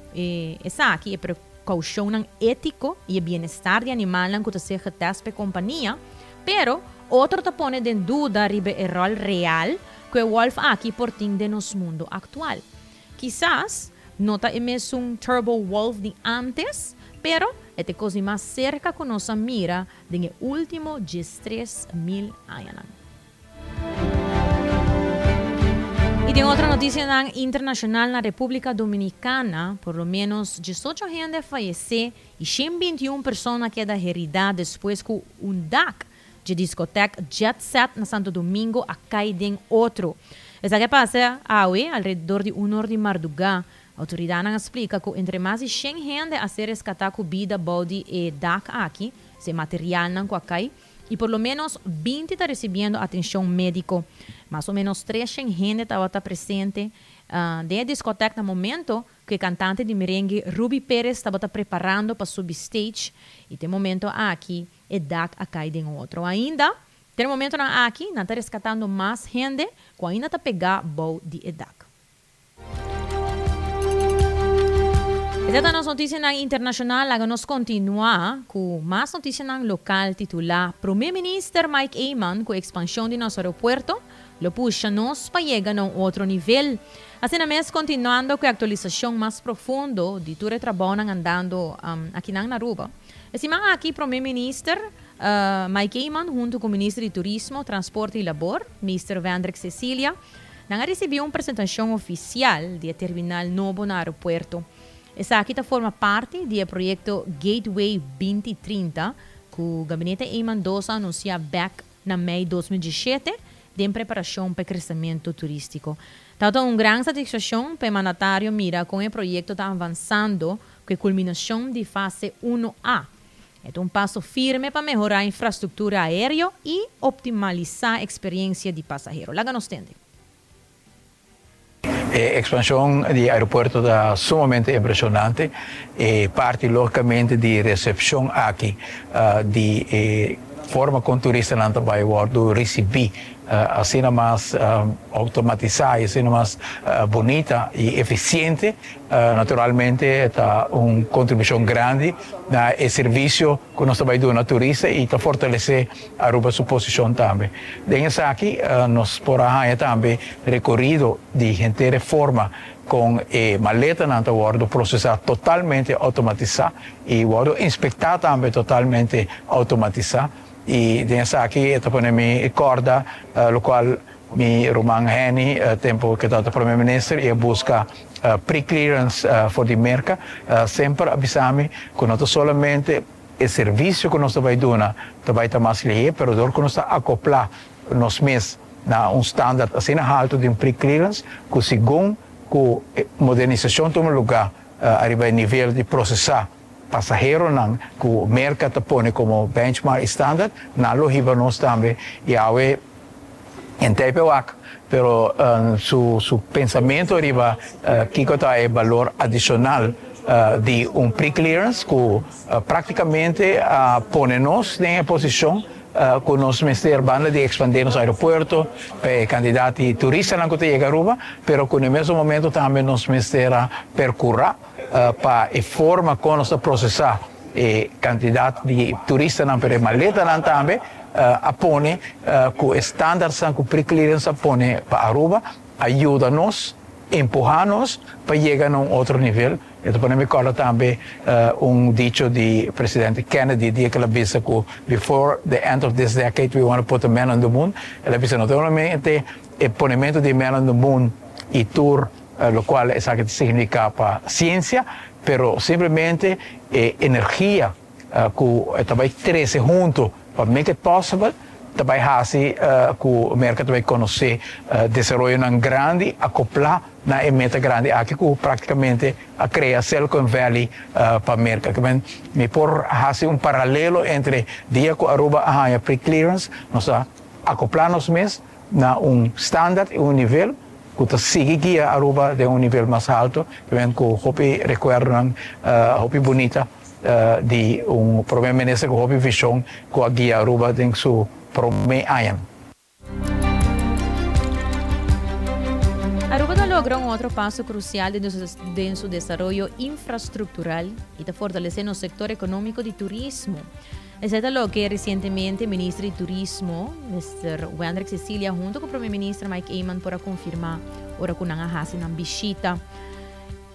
essa aqui, a precaução ética e o bem-estar de animal que está sendo teste para a companhia, pero outro está pondo em dúvida o rol real que o Wolf aqui portem de nosso mundo atual. Quizás não está mesmo Turbo Wolf de antes, pero é coisa mais cerca que nossa mira de último 3.000 anos. E tem outra notícia internacional na República Dominicana, por lo menos 18 gente faleceu e 121 pessoas quedaram heridas depois que DAC de discoteca Jet Set na Santo Domingo a cair outro. Essa que passa alrededor de 1 hora de madrugada. A autoridade explica que entre mais de 100 gente a ser rescatada com vida body e DAC aqui, esse material não cai, e por lo menos 20 está recebendo atenção médica. Mais ou menos 300 gente estava presente de discoteca no momento que o cantante de merengue Ruby Pérez estava preparando para subir stage e tem momento aqui e DAC a cair em outro. Ainda, tem momento aqui, não está rescatando mais gente que ainda está pegando boa de DAC. Esta é a nossa notícia internacional. Agora nós continuamos com mais notícias local titular Primeiro-Ministro Mike Eyman com a expansão de nosso aeroporto lo puxa-nos para chegar a outro nível. Assim mesmo, continuando com a atualização mais profunda de tudo o trabalho andando aqui na Aruba. Assim, aqui o Primeiro-Ministro Mike Eyman, junto com o Ministro de Turismo, Transporte e Labor, Mr. Vandrek Cecilia, recebeu uma apresentação oficial do terminal novo no aeroporto. Essa aqui forma parte do projeto Gateway 2030, que o gabinete Eyman II anunciou back na May 2017, de preparação para crescimento turístico. Tanto uma grande satisfação para o mandatário mira com o projeto está avançando com a culminação de fase 1A. É um passo firme para melhorar a infraestrutura aérea e optimizar a experiência de passageiro. Lá nos tende. A expansão do aeroporto está sumamente impressionante e parte logicamente de recepção aqui de forma com turista não vai receber assim mais automatizada, assim mais bonita e eficiente. Naturalmente está uma contribuição grande no serviço que nós estamos dando a turista e está fortalecer a sua posição também. Dentro aqui nós podemos também recorrido de gente forma com a maleta na bordo processar totalmente automatizado e o inspectar também totalmente automatizado. E dentro aqui eu me corda, o qual mi Roman Heni, tempo que estava primeiro-ministro, e busca pre-clearance for the merca, sempre avisamos que não somente o serviço que nós estamos dando, vai estar mais ligeiro, mas dor que nós estamos acoplar nos meses na standard assim alto de pre-clearance, que segundo a modernização do lugar arriba ao nível de processar passageiro não que o mercado põe como benchmark standard na loja nós também e aí em TPWAC pero su pensamento arriba que está é valor adicional de pre-clearance que praticamente põe-nos em posição com nós ministério banda de expandir nos aeroportos para candidatos turistas não que chega a Aruba, pero com no mesmo momento também nos ministério percorrer para a forma como nós processar candidatos de turistas não para maleta não também apone com estándares com pre-clearance apone para Aruba ajuda-nos empurrar-nos para chegar a outro nível. Eu me recordo também dicho de presidente Kennedy, dia que ele disse que before the end of this decade we want to put a man on the moon. Ele disse não somente o ponimento de man on the moon e tour, lo qual é que significa para ciência, pero simplesmente energia que também cresce junto para make it possible. Também assim que o mercado vai conhecer desenvolvimento grande, acoplar na meta grande aqui que praticamente cria Silicon Valley para o mercado. Me por fazer paralelo entre dia que Aruba a pre-clearance, nós acoplar-nos mesmo na standard e nível que está seguindo a Aruba de nível mais alto, que hopi recuerdan hopi bonita de primeiro-ministro que hopi visão que a guia Aruba tem su Aruba logró un otro paso crucial en su desarrollo infraestructural y de fortalecer el sector económico de turismo. Es lo que recientemente el ministro de Turismo, Mr. Wander Cecilia, junto con el primer ministro Mike Eyman, para confirmar ahora que una visita.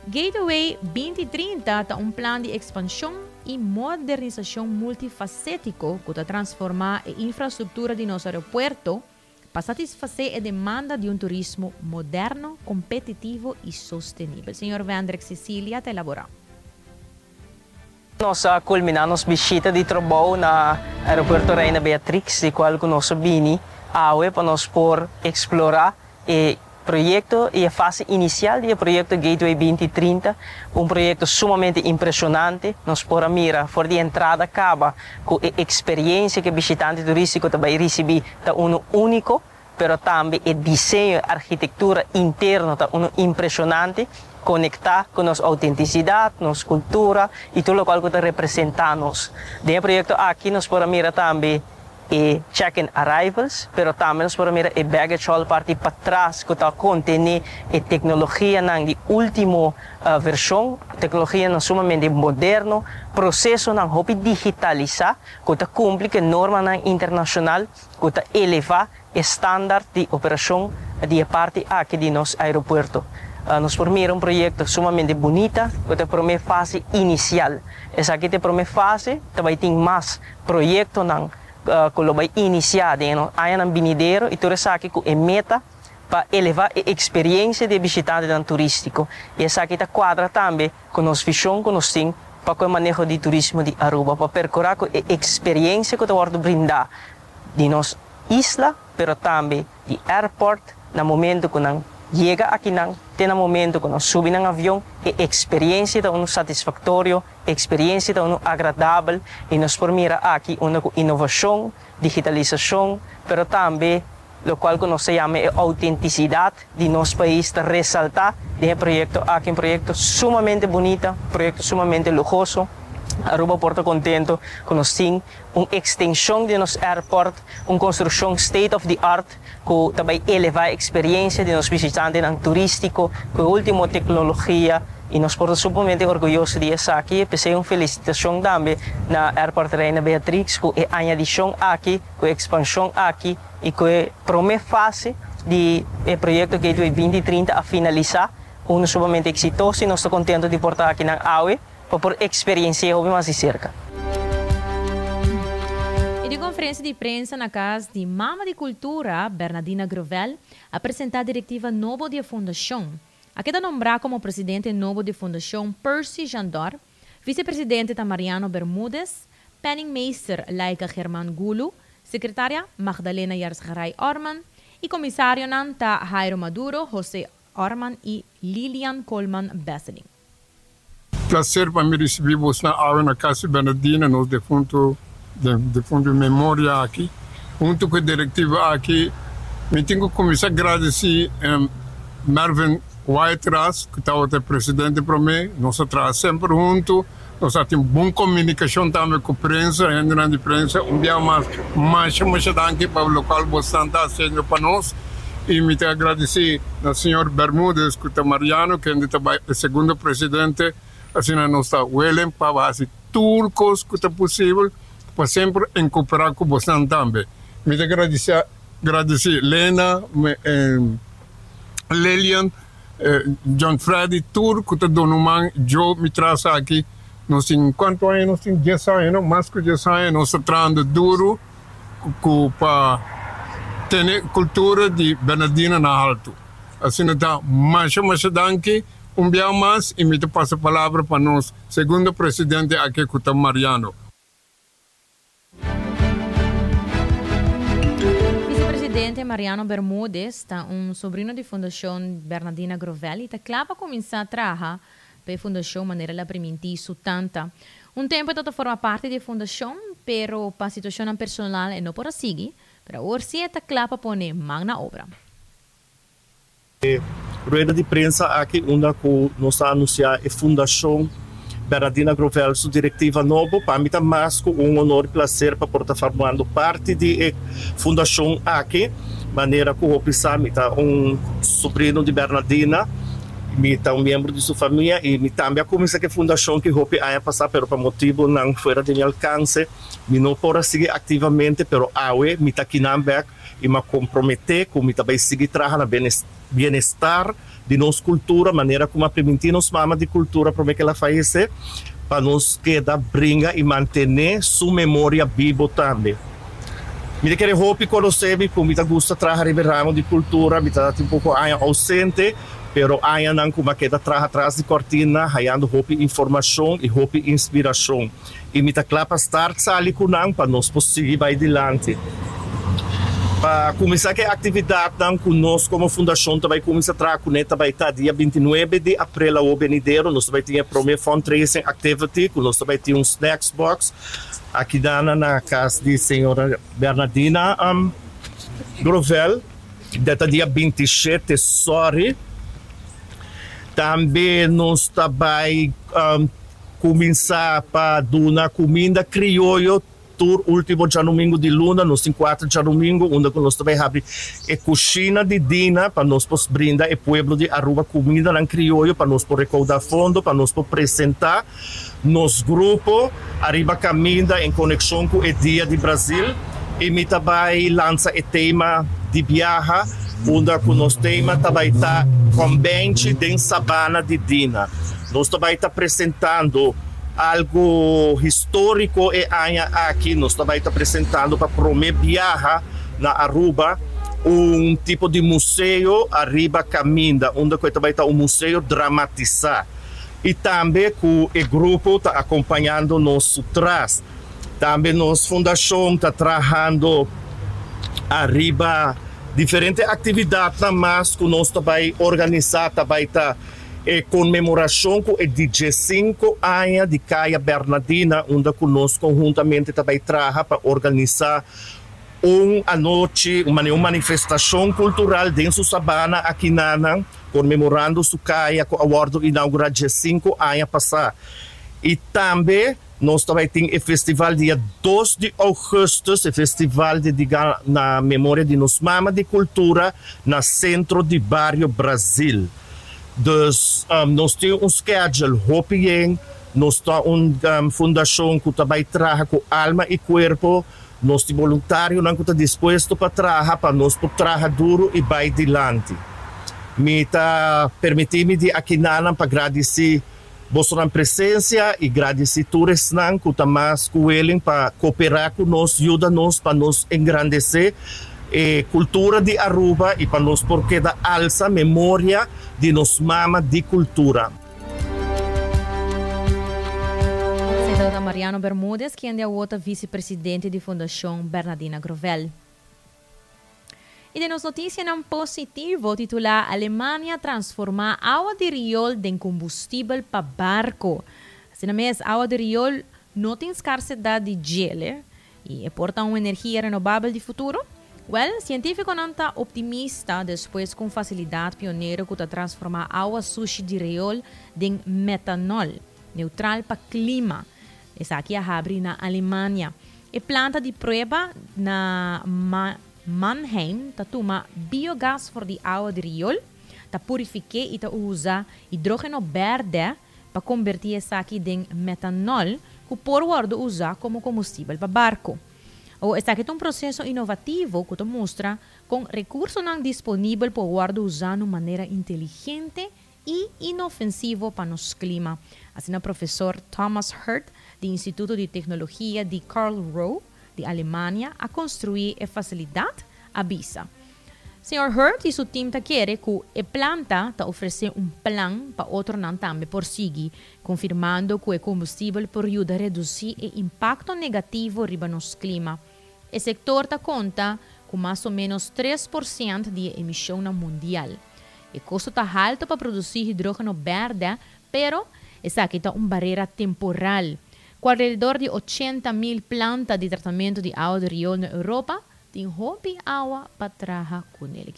Gateway 2030 está un plan de expansión e modernização multifacético que está transformar a infraestrutura de nosso aeroporto para satisfazer a demanda de turismo moderno, competitivo e sustentável. Senhor Wander Cecilia, está elaborado. Nós culminamos visita de trabalho na aeroporto Reina Beatrix, de qual nós vini para nós por explorar e projeto e a fase inicial do projeto Gateway 2030, projeto sumamente impressionante. Nós podemos mirar for de entrada acaba com a experiência que o visitante turístico vai receber tá único, pero também o desenho, a arquitetura interna tá impressionante, conectar com nossa autenticidade, nossa cultura e tudo o qual que representamos. Dentro do projeto aqui nós podemos mirar também e check-in arrivals, pero também nós podemos ver a baggage hall parte para trás que está contendo a tecnologia na última versão, tecnologia não sumamente moderno, processo não houve digitalizar, que está cumpre com a norma internacional, que está elevar o standard de operação de parte aqui de nosso aeroporto. Nós formamos projeto sumamente bonito, que está para a fase inicial. Essa aqui é a primeira fase, também tem mais projetos que lo vai iniciar aí no venideiro e tudo isso aqui com a meta para elevar a experiência de visitante turístico. E essa aqui está quadra também com nossa visão que nós temos para o manejo de turismo de Aruba, para percorrer a experiência que nós vamos brindar de nossa isla, pero também de airport, no momento que nós chega aqui, tem no momento que nós subimos no avião, a experiência está satisfatória, a experiência está agradável, e nós formamos aqui uma inovação, digitalização, pero também lo qual que nós chamamos a autenticidade de nosso país, de ressaltar de projeto aqui, um projeto sumamente bonito, projeto sumamente luxuoso. Aruba Porto contento que nós temos uma extensão de nosso airport, uma construção state of the art que também eleva a experiência de nossos visitantes turístico, com a última tecnologia, e nós estamos sumamente orgulhosos de estar aqui. Pensei uma felicitação também na Airport Reina Beatrix, com a adição aqui, com a expansão aqui, e com a primeira fase do projeto Gateway 2030 a finalizar, um sumamente exitoso, e nós estamos contentos de portar aqui na AUE, por experiência mais de cerca. E de conferência de prensa na casa de Mama de Cultura, Bernardina Grovel, apresentar a diretiva nova da Fundação. Aqui está nombrado como presidente novo da Fundação Percy Jandor, vice-presidente está Mariano Bermúdez, penningmeester Laika Germán Gulu, secretária Magdalena Yarsgaray Orman e comissário está Jairo Maduro, José Orman e Lilian Coleman Besseling. Prazer para me receber você na Casa Bernardina, no defunto de memória aqui. Junto com a diretiva aqui, me tenho que começar a agradecer Marvin White-Ras, que está o presidente para mim. Nós trabalhamos sempre juntos, nós temos boa comunicação também com a prensa, a grande prensa. Dia mais danke para o local você está sendo para nós. E me tenho que agradecer ao senhor Bermúdez, que está Mariano, que é o segundo presidente. Assim, nós estamos willing para fazer turcos que é possível, para sempre cooperar com você também. Me agradecer Lena, Lilian, John Freddy, turco, que dono man, Joe me traz aqui. Nós temos quanto anos? Nós temos 10 anos, mais que 10 anos, nós estamos trabalhando duro para ter cultura de Bernardina na alto. Assim, então, mais danke. Dia mais, e me passa a palavra para nós, segundo presidente aqui, que está Mariano. Vice-presidente Mariano Bermúdez está sobrinho da Fundação Bernardina Grovel e está claro para começar a trabalhar para a Fundação de maneira primitiva, sustenta. Tempo está forma parte da Fundação, pero para a situação personal não pode seguir, para hoje está claro para pôr mão na obra. Rueda de prensa aqui, onde nós anunciar a Fundação Bernardina Grovel, sua diretiva nova, para mim é mais honor e prazer para estar formando parte da Fundação aqui, maneira que eu pensar, sobrinho de Bernardina, membro de sua família, e também começa a Fundação que eu ia passar, pero por motivo não fora de meu alcance, não posso seguir ativamente, pero aue, me está aqui na back, e me comprometer com me também seguir trabalhando bem-estar de nossa cultura, maneira como a permitir nos mama de cultura para que ela faz para nos quedar brinca e manter sua memória viva também. Me quero roupa conhecer, como me gusta trabalhar em ramo de cultura, me está um pouco ausente, pero ainda não como que trabalha atrás de cortina, ganhando roupa informação e roupa inspiração. E me está claro para estar ali com nós para nós conseguir ir adiante. Para começar a atividade conosco como fundação, também começa a trabalhar com ela, vai estar dia 29 de abril ao Benedero, nós vai ter a primeira fundraising activity, nós vai ter um snacks box, aqui na casa de senhora Bernardina Grovel, data dia 27, sorry. Também nós vai começar para dar comida criolla, último dia domingo de luna, nos 4 dia domingo, onde nós também abrimos a cozinha de Dina, para nós brindar o povo de Aruba comida na crioulo, para nós recaudar fundo, para nós apresentar nos grupo, Arriba Caminda em conexão com o Dia de Brasil, e me também lança o tema de viaja, onde o nosso tema também está convente de Sabana de Dina. Nós também está apresentando algo histórico e aqui nós também está apresentando para promover viaja na Aruba tipo de museu Arriba Caminda, onde também está museu dramatizar e também o grupo está acompanhando nosso trás. Também nossa fundação está trabalhando arriba diferentes atividades mais que nós vai organizar, vai estar comemoração com o 15 anos de Caia Bernardina, onde conosco conjuntamente vai trabalhar para organizar uma noite, uma manifestação cultural dentro da Sabana aqui na comemorando sua Caia com o awardo inaugural 15 anos passado. E também nós também temos o festival dia 2 de agosto, o festival dedicado na memória de nos mama de cultura no centro de Barrio Brasil. Dus nós temos schedule hoping, nós temos uma fundação que também trabalha com alma e corpo, nós temos voluntários que estão dispostos para trabalhar, para nós trabalhar duro e vai adiante. Me permitir-me de aqui para agradecer vossa presença e agradecer todos que estão mais para cooperar conosco, ajudar-nos para nos engrandecer cultura de Aruba e para nós porque da alça memória de nos mama de cultura. Senador Mariano Bermúdez, quem é o outro vice-presidente da Fundação Bernardina Grovel. E de nos notícia não positivo, titular Alemanha transforma água de riol em combustível para barco. Assim mesmo, água de riol não tem escassidade de gelo e aporta uma energia renovável de futuro. Well, científico não está optimista depois com facilidade pioneiro que está transformar água sushi de riol em metanol, neutral para clima. Essa aqui é a abre na Alemanha. E planta de prova na Mannheim tá toma biogás for de água de riol, tá purifica e tá usa hidrogênio verde para convertir essa aqui em metanol que por guardo usa como combustível para barco. O essa aqui é um processo inovativo que mostra com recursos não disponíveis para guardo usar de maneira inteligente e inofensivo para nosso clima. Assim, o professor Thomas Hurt do Instituto de Tecnologia de Karlsruhe de Alemanha a construir a facilidade avisa. Sr. Hurt e seu time quer que a planta oferecer um plano para outro não também por seguir, confirmando que o combustível pode ajudar a reduzir o impacto negativo riba nosso clima. O setor conta com mais ou menos 3% de emissão mundial. O custo está alto para produzir hidrogênio verde, pero essa aqui é uma barreira temporal. Com alrededor de 80,000 plantas de tratamento de água de riol na Europa, tem hobby água para trabalhar com ele.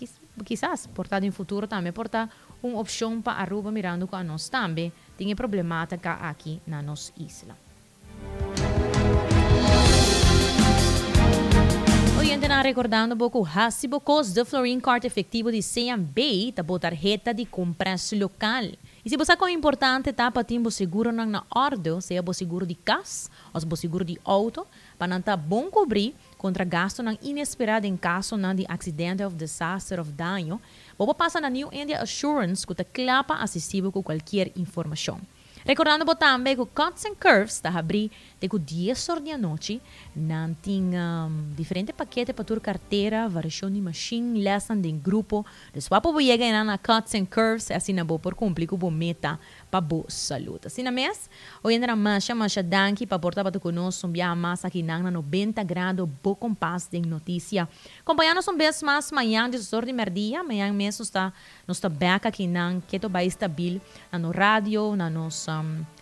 Quizás, portado em futuro também, portar uma opção para Aruba mirando com nós também. Tem problemática aqui na nossa isla. Oyente na recordando pouco o Hasibo Cost de Florin Card efetivo de CMB, tá botar tarjeta de compras local. E se você é importante, tá para ter um seguro na ordem, seja o seguro de casa ou o seguro de auto, para não estar bom cobrir contra gasto inesperado em caso de acidente ou desastre ou dano. Você passa na New India Assurance que te clapa acessível com qualquer informação. Recordando também que Cuts and Curves está abrindo de 10 horas da noite, não tem diferentes paquetes para tua carteira, variação de machine, lesson de grupo. Depois para você chegar na Cuts and Curves, assim na boa por cumprir com a meta para boa saúde. Assim na mês, hoje na mancha danke para portar para conosco um dia mais aqui na 90 graus, boa compás de notícia. Acompanhando-nos vez mais amanhã de sorte de merdia, amanhã mesmo nos está back aqui na que to vai estabil na no rádio, na nossa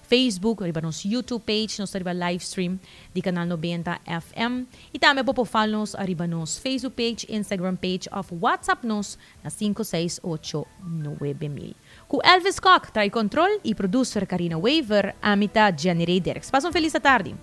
Facebook, riba nos YouTube page, nos riba live stream di Canal 90 FM. E também po follow-nos riba nos Facebook page, Instagram page of WhatsApp nos na 5689000. Com Elvis Koch, trai control e producer Karina Waver, amita Jenny Raider. Passa uma feliz tarde.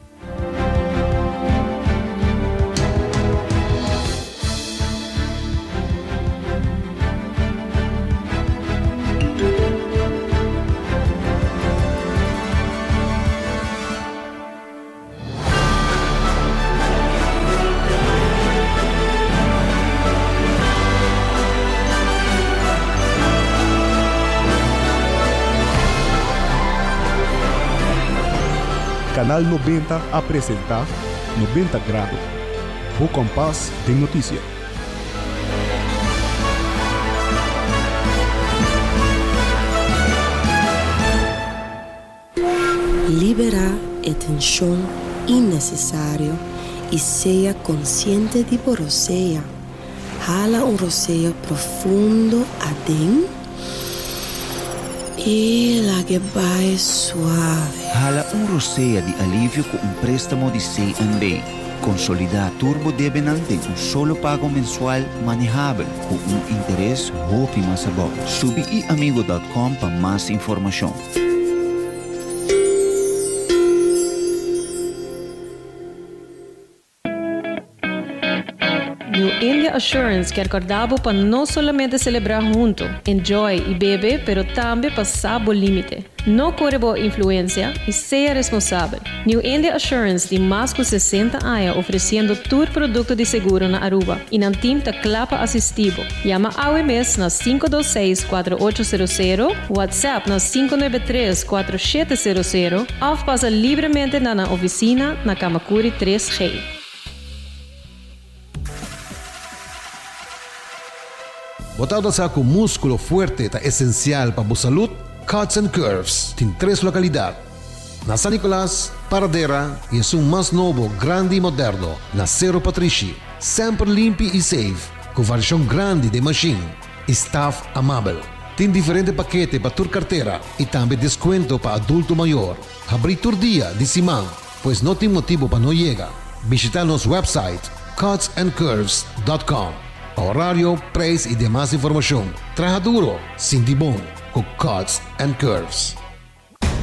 Canal 90 apresenta 90 grados. O compás de notícia. Libera a tensão innecessária e seja consciente de você. Jala un rocío profundo adentro y la que va suave. Jala un rocío de alivio con un préstamo de C&B. Consolidar Turbo Debenante en un solo pago mensual manejable con un interés óptimo sabor. Subiiamigo.com para más información. New India Assurance quer acordar para não somente celebrar junto, enjoy e beber, pero também passar o limite. Não corre boa influência e seja responsável. New India Assurance de mais de 60 anos oferecendo todo produto de seguro na Aruba e na team da clapa assistivo. Llama AWMS na 526-4800, WhatsApp na 593-4700 ou passa livremente na oficina na Kamakuri 3G. Botado sa com músculo fuerte está essencial para a saúde, Cuts and Curves tem 3 localidades. Na San Nicolás, Paradera e é um mais novo, grande e moderno, na Cerro Patrici. Sempre limpo e safe, com variação grande de machine. Staff amável. Tem diferentes paquetes para tua carteira e também desconto para adulto maior. Abrir todo dia de semana, pois não tem motivo para não chegar. Visitar nosso website, cutsandcurves.com. Horario, preço e demais informação. Traja duro, sinti bom, com Cuts and Curves.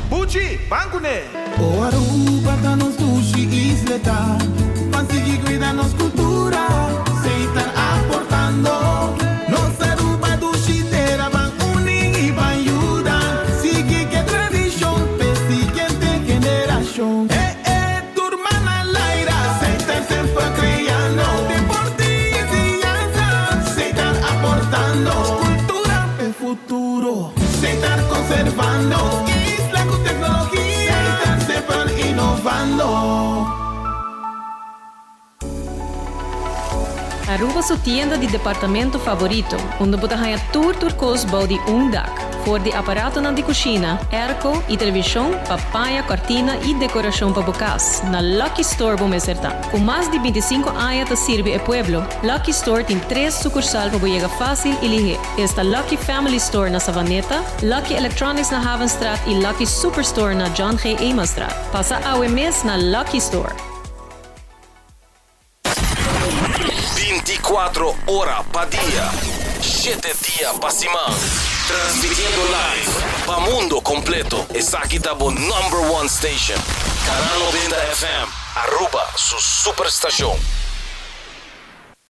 Pucci, bancune! O Aruba tá nos sushi isleta, conseguir cuidar nos cultura, sem estar aportando. Nos Aruba do Chitera van unir e van ajudar, sigue que tradição, pe siguiente generação. Turma na laira, sem estar sempre criando. Cultura el futuro, se estar conservando, isla con tecnología, se estar siempre innovando. Aruba su tienda de departamento favorito, onde você ganha tudo cosbou de dak. Voor de aparato na de cozinha, airco e televisão, papaya, cortina e decoração para bocas. Na Lucky Store vamos acertar. Com mais de 25 anos de servir ao pueblo, Lucky Store tem 3 sucursais para chegar fácil e ligeiro. Está Lucky Family Store na Savaneta, Lucky Electronics na Havenstraat e Lucky Superstore na John G. Emanstraat. Passa a mes na Lucky Store. 24 horas para dia, 7 dias para semana. Transmitiendo live para mundo completo. Esa aquí está por #1 station. Canal 90 FM. Aruba, su superestación.